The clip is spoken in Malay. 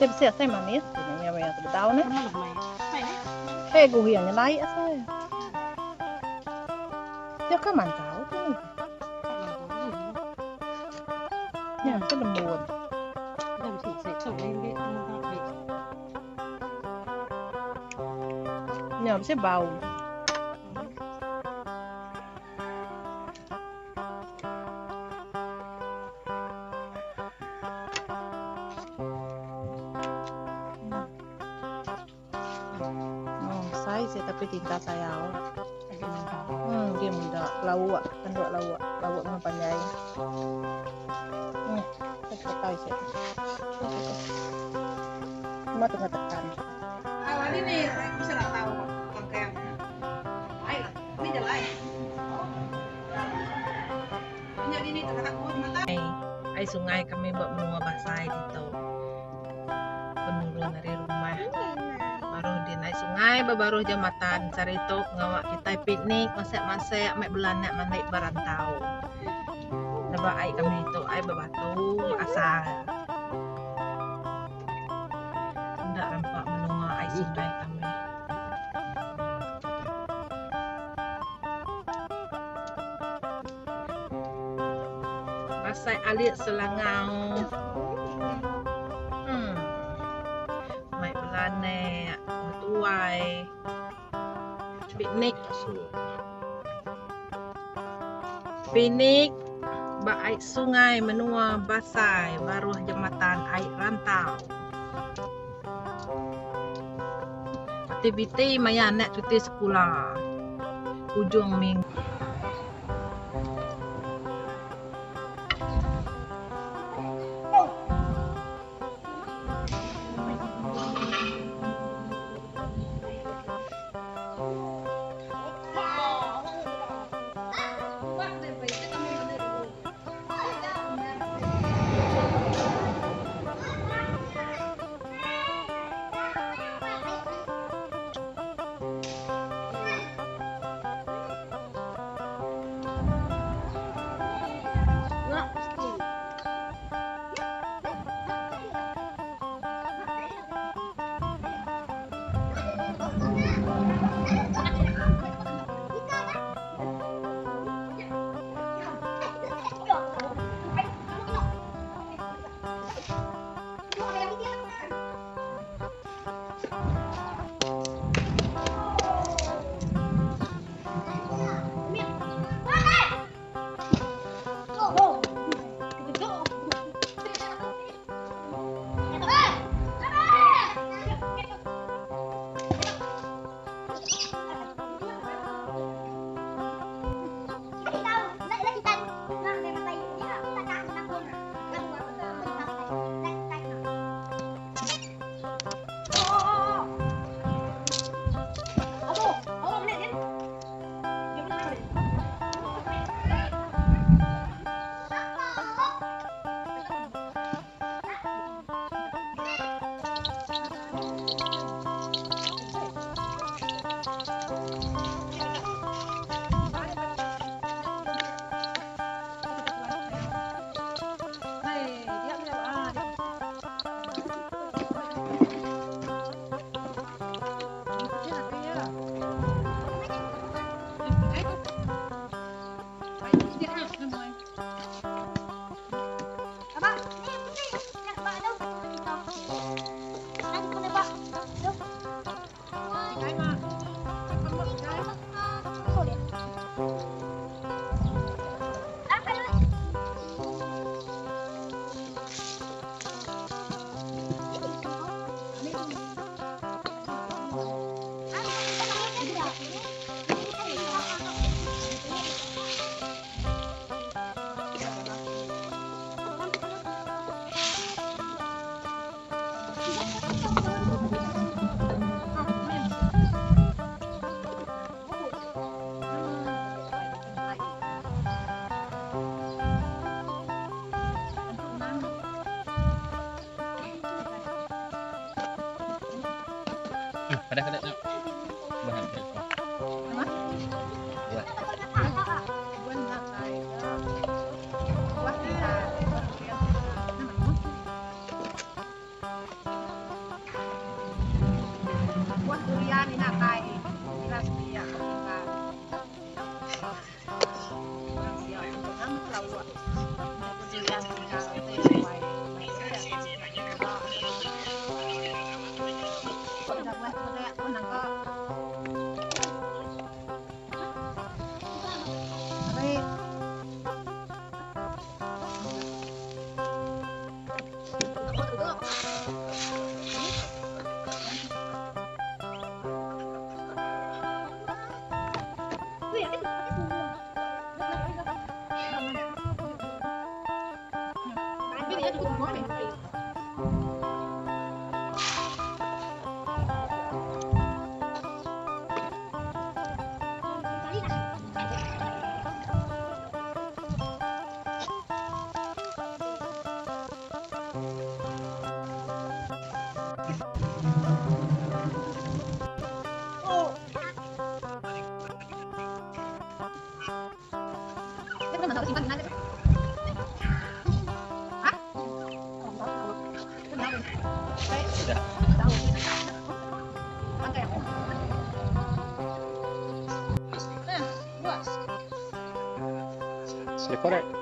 Teve ser sem manis, yang yang tahu nih. Mana lah mai. Mai nih. Gue yang nyelai asal. Siapa mantau tuh? Ya, itu lembut. Kita mesti saya coba ini mantap baik. Ya, bisa bau. Saya tapi tinta saya dia muda lawak lawak dengan pandai kita tahu sih cuma tengah tekan Awal ini bisa tak tahu rangkaian air ini jalan jadi ini terkadang mata air sungai kami buat menua basah itu penurun dari rumah baru di naik sungai baru jambatan cari itu ngawak kita piknik masak mek belanak mandai barantau nabak air kami itu air berbatu asal tidak rampak menua air sungai kami pasai alir selangau mek belanak tuai piknik bak air sungai menua basai baru jambatan air rantau aktiviti maya anak cuti sekolah ujung minggu Kada bahan lihat kain jelas dia ketinggalan orang siap kan selalu kemudian tinggal Seekor ya?